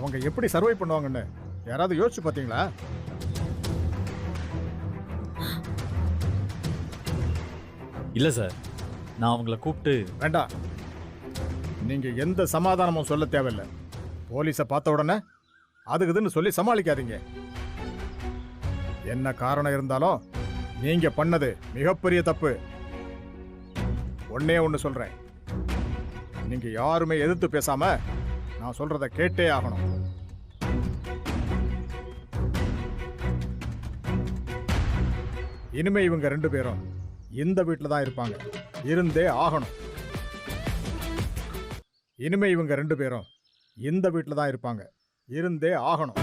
அவங்க எப்படி சர்வை பண்ணுவாங்கன்னு யாராவது யோசிச்சு பார்த்தீங்களா? இல்லை சார், நான் அவங்கள கூப்பிட்டு வேண்டாம், நீங்க எந்த சமாதானமும் சொல்ல தேவையில்லை. போலீஸை பார்த்த உடனே அதுக்குதுன்னு சொல்லி சமாளிக்காதீங்க. என்ன காரணம் இருந்தாலும் நீங்க பண்ணது மிகப்பெரிய தப்பு. ஒன்னே ஒன்று சொல்றேன், நீங்க யாருமே எதிர்த்து பேசாம நான் சொல்றத கேட்டே ஆகணும். இனிமே இவங்க 2 பேரும் இந்த வீட்டில் தான் இருப்பாங்க, இருந்தே ஆகணும். இனிமே இவங்க 2 பேரும் இந்த வீட்டில் தான் இருப்பாங்க, இருந்தே ஆகணும்.